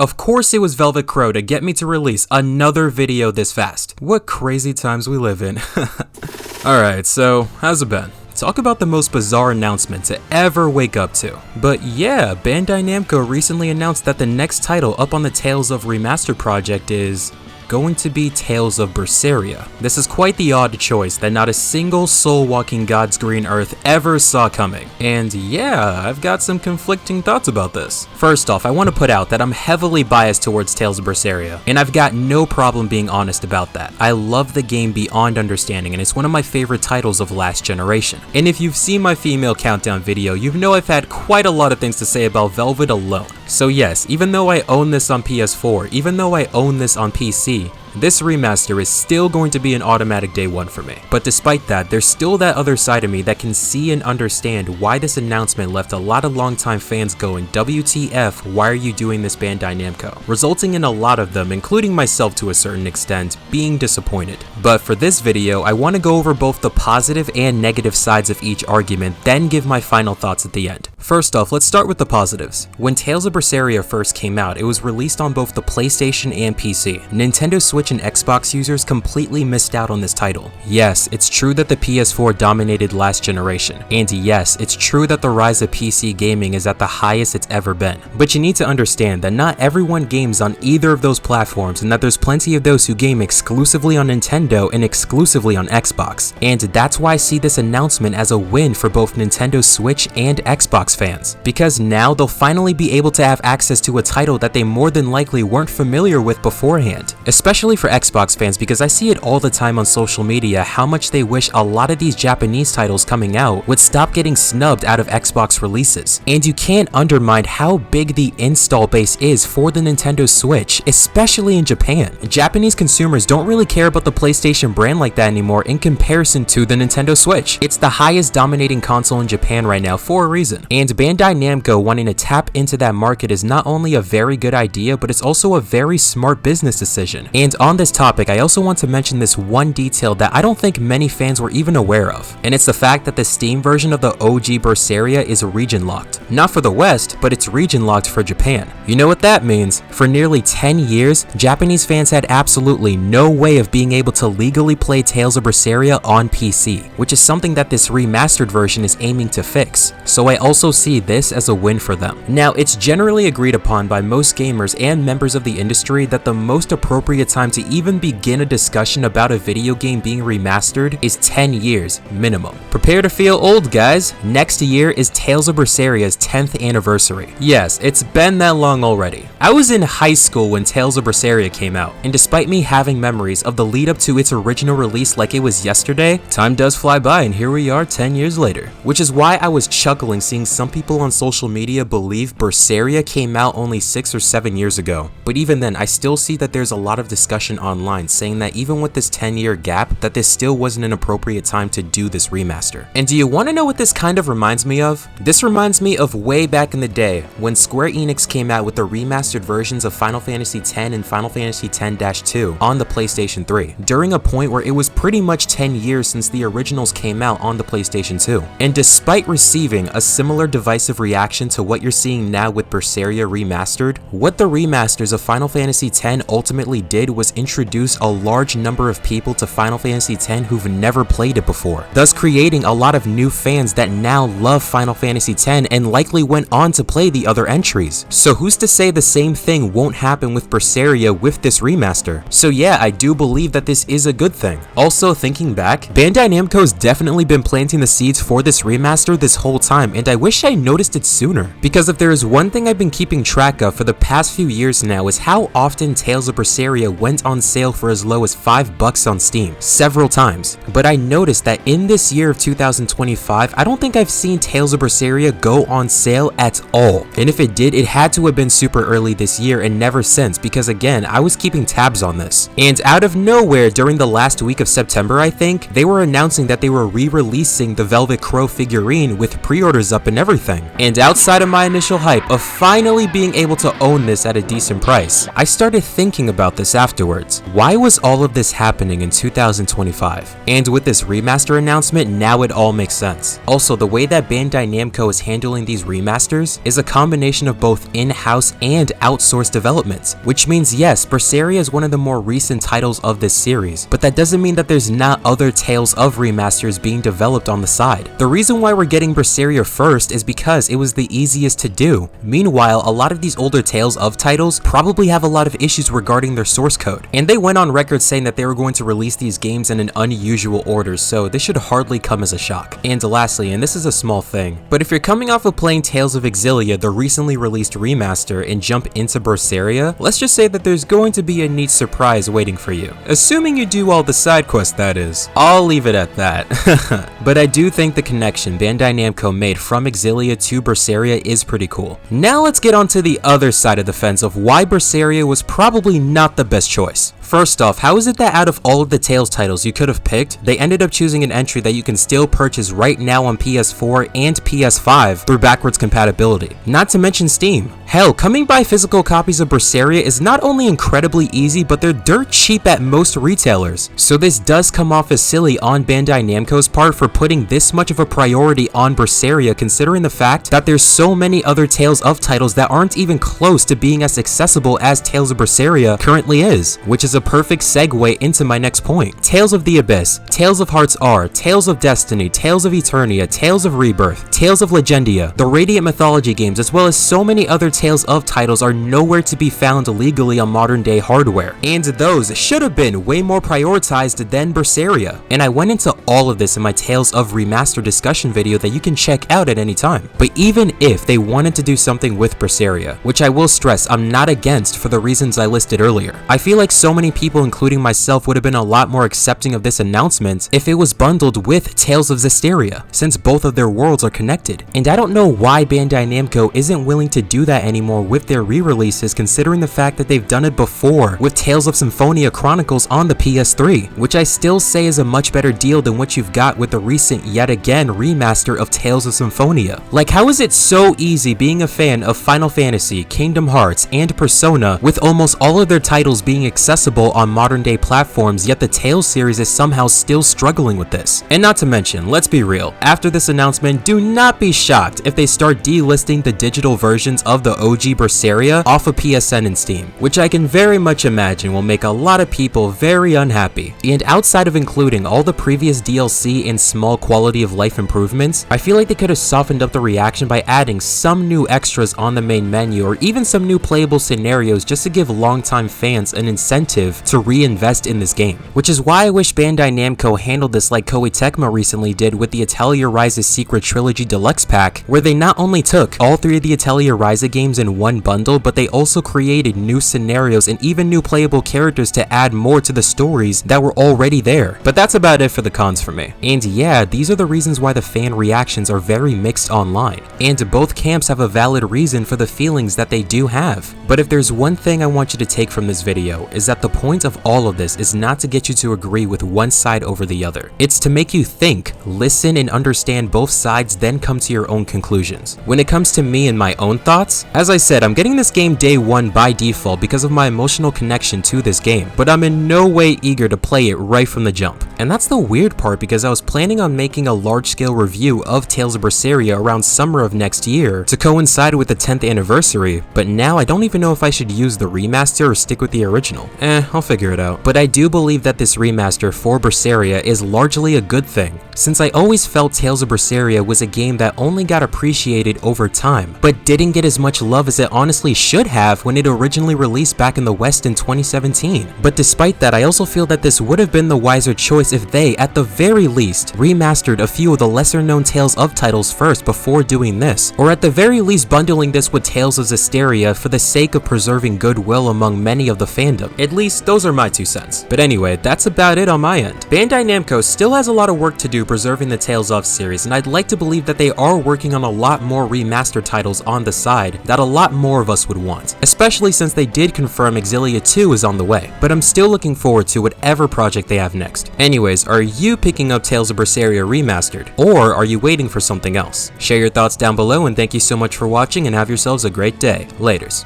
Of course it was Velvet Crow to get me to release another video this fast. What crazy times we live in. Alright, so how's it been? Talk about the most bizarre announcement to ever wake up to. But yeah, Bandai Namco recently announced that the next title up on the Tales of Remastered project is going to be Tales of Berseria. This is quite the odd choice that not a single soul-walking God's green earth ever saw coming. And yeah, I've got some conflicting thoughts about this. First off, I want to put out that I'm heavily biased towards Tales of Berseria, and I've got no problem being honest about that. I love the game beyond understanding, and it's one of my favorite titles of last generation. And if you've seen my female countdown video, you know I've had quite a lot of things to say about Velvet alone. So yes, even though I own this on PS4, even though I own this on PC, this remaster is still going to be an automatic day one for me. But despite that, there's still that other side of me that can see and understand why this announcement left a lot of longtime fans going, WTF, why are you doing this, Bandai Namco? Resulting in a lot of them, including myself to a certain extent, being disappointed. But for this video, I want to go over both the positive and negative sides of each argument, then give my final thoughts at the end. First off, let's start with the positives. When Tales of Berseria first came out, it was released on both the PlayStation and PC. Nintendo Switch and Xbox users completely missed out on this title. Yes, it's true that the PS4 dominated last generation, and yes, it's true that the rise of PC gaming is at the highest it's ever been. But you need to understand that not everyone games on either of those platforms, and that there's plenty of those who game exclusively on Nintendo and exclusively on Xbox. And that's why I see this announcement as a win for both Nintendo Switch and Xbox fans, because now they'll finally be able to have access to a title that they more than likely weren't familiar with beforehand. Especially for Xbox fans, because I see it all the time on social media how much they wish a lot of these Japanese titles coming out would stop getting snubbed out of Xbox releases. And you can't undermine how big the install base is for the Nintendo Switch, especially in Japan. Japanese consumers don't really care about the PlayStation brand like that anymore in comparison to the Nintendo Switch. It's the highest dominating console in Japan right now for a reason. And Bandai Namco wanting to tap into that market is not only a very good idea, but it's also a very smart business decision. And on this topic, I also want to mention this one detail that I don't think many fans were even aware of, and it's the fact that the Steam version of the OG Berseria is region locked. Not for the West, but it's region locked for Japan. You know what that means? For nearly 10 years, Japanese fans had absolutely no way of being able to legally play Tales of Berseria on PC, which is something that this remastered version is aiming to fix. So I also see this as a win for them. Now, it's generally agreed upon by most gamers and members of the industry that the most appropriate time to even begin a discussion about a video game being remastered is 10 years minimum. Prepare to feel old, guys. Next year is Tales of Berseria's 10th anniversary. Yes, it's been that long already. I was in high school when Tales of Berseria came out, and despite me having memories of the lead up to its original release like it was yesterday, time does fly by and here we are 10 years later. Which is why I was chuckling seeing some people on social media believe Berseria came out only 6 or 7 years ago. But even then, I still see that there's a lot of discussion online saying that even with this 10-year gap, that this still wasn't an appropriate time to do this remaster. And do you want to know what this kind of reminds me of? This reminds me of way back in the day when Square Enix came out with the remastered versions of Final Fantasy X and Final Fantasy X-2 on the PlayStation 3, during a point where it was pretty much 10 years since the originals came out on the PlayStation 2. And despite receiving a similar divisive reaction to what you're seeing now with Berseria Remastered, what the remasters of Final Fantasy X ultimately did was introduce a large number of people to Final Fantasy X who've never played it before, thus creating a lot of new fans that now love Final Fantasy X and likely went on to play the other entries. So who's to say the same thing won't happen with Berseria with this remaster? So yeah, I do believe that this is a good thing. Also, thinking back, Bandai Namco's definitely been planting the seeds for this remaster this whole time, and I wish I noticed it sooner. Because if there is one thing I've been keeping track of for the past few years now is how often Tales of Berseria went on sale for as low as $5 on Steam, several times. But I noticed that in this year of 2025, I don't think I've seen Tales of Berseria go on sale at all. And if it did, it had to have been super early this year and never since, because again, I was keeping tabs on this. And out of nowhere, during the last week of September, I think, they were announcing that they were re-releasing the Velvet Crow figurine with pre-orders up and everything. And outside of my initial hype of finally being able to own this at a decent price, I started thinking about this afterwards. Why was all of this happening in 2025? And with this remaster announcement, now it all makes sense. Also, the way that Bandai Namco is handling these remasters is a combination of both in-house and outsourced source development, which means yes, Berseria is one of the more recent titles of this series, but that doesn't mean that there's not other Tales of remasters being developed on the side. The reason why we're getting Berseria first is because it was the easiest to do. Meanwhile, a lot of these older Tales of titles probably have a lot of issues regarding their source code, and they went on record saying that they were going to release these games in an unusual order, so this should hardly come as a shock. And lastly, and this is a small thing, but if you're coming off of playing Tales of Exilia, the recently released remaster, and jump into Berseria, let's just say that there's going to be a neat surprise waiting for you. Assuming you do all the side quests, that is. I'll leave it at that. But I do think the connection Bandai Namco made from Exilia to Berseria is pretty cool. Now let's get on to the other side of the fence of why Berseria was probably not the best choice. First off, how is it that out of all of the Tales titles you could have picked, they ended up choosing an entry that you can still purchase right now on PS4 and PS5 through backwards compatibility? Not to mention Steam. Hell, coming by physical copies of Berseria is not only incredibly easy, but they're dirt cheap at most retailers. So this does come off as silly on Bandai Namco's part for putting this much of a priority on Berseria, considering the fact that there's so many other Tales of titles that aren't even close to being as accessible as Tales of Berseria currently is, which is a perfect segue into my next point. Tales of the Abyss, Tales of Hearts R, Tales of Destiny, Tales of Eternia, Tales of Rebirth, Tales of Legendia, the Radiant Mythology games, as well as so many other Tales of titles are nowhere to be found legally on modern day hardware, and those should have been way more prioritized than Berseria. And I went into all of this in my Tales of Remastered discussion video that you can check out at any time. But even if they wanted to do something with Berseria, which I will stress I'm not against for the reasons I listed earlier, I feel like so many people, including myself, would have been a lot more accepting of this announcement if it was bundled with Tales of Zestiria, since both of their worlds are connected. And I don't know why Bandai Namco isn't willing to do that anymore with their re-releases, considering the fact that they've done it before with Tales of Symphonia Chronicles on the PS3, which I still say is a much better deal than what you've got with the recent yet again remaster of Tales of Symphonia. Like, how is it so easy being a fan of Final Fantasy, Kingdom Hearts, and Persona with almost all of their titles being accessible on modern day platforms, yet the Tales series is somehow still struggling with this? And not to mention, let's be real, after this announcement, do not be shocked if they start delisting the digital versions of the OG Berseria off of PSN and Steam, which I can very much imagine will make a lot of people very unhappy. And outside of including all the previous DLC and small quality of life improvements, I feel like they could have softened up the reaction by adding some new extras on the main menu, or even some new playable scenarios, just to give longtime fans an incentive to reinvest in this game. Which is why I wish Bandai Namco handled this like Koei Tecmo recently did with the Atelier Ryza Secret Trilogy Deluxe Pack, where they not only took all three of the Atelier Ryza games in one bundle, but they also created new scenarios and even new playable characters to add more to the stories that were already there. But that's about it for the cons for me. And yeah, these are the reasons why the fan reactions are very mixed online, and both camps have a valid reason for the feelings that they do have. But if there's one thing I want you to take from this video, is that the point of all of this is not to get you to agree with one side over the other. It's to make you think, listen, and understand both sides, then come to your own conclusions. When it comes to me and my own thoughts, as I said, I'm getting this game day one by default because of my emotional connection to this game, but I'm in no way eager to play it right from the jump. And that's the weird part, because I was planning on making a large-scale review of Tales of Berseria around summer of next year to coincide with the 10th anniversary, but now I don't even know if I should use the remaster or stick with the original. I'll figure it out. But I do believe that this remaster for Berseria is largely a good thing, since I always felt Tales of Berseria was a game that only got appreciated over time, but didn't get as much love as it honestly should have when it originally released back in the West in 2017. But despite that, I also feel that this would have been the wiser choice if they, at the very least, remastered a few of the lesser known Tales of titles first before doing this, or at the very least bundling this with Tales of Zestiria for the sake of preserving goodwill among many of the fandom. At least, those are my 2 cents. But anyway, that's about it on my end. Bandai Namco still has a lot of work to do preserving the Tales of series, and I'd like to believe that they are working on a lot more remastered titles on the side that a lot more of us would want, especially since they did confirm Exilia 2 is on the way. But I'm still looking forward to whatever project they have next. Anyways, are you picking up Tales of Berseria Remastered, or are you waiting for something else? Share your thoughts down below, and thank you so much for watching, and have yourselves a great day. Laters.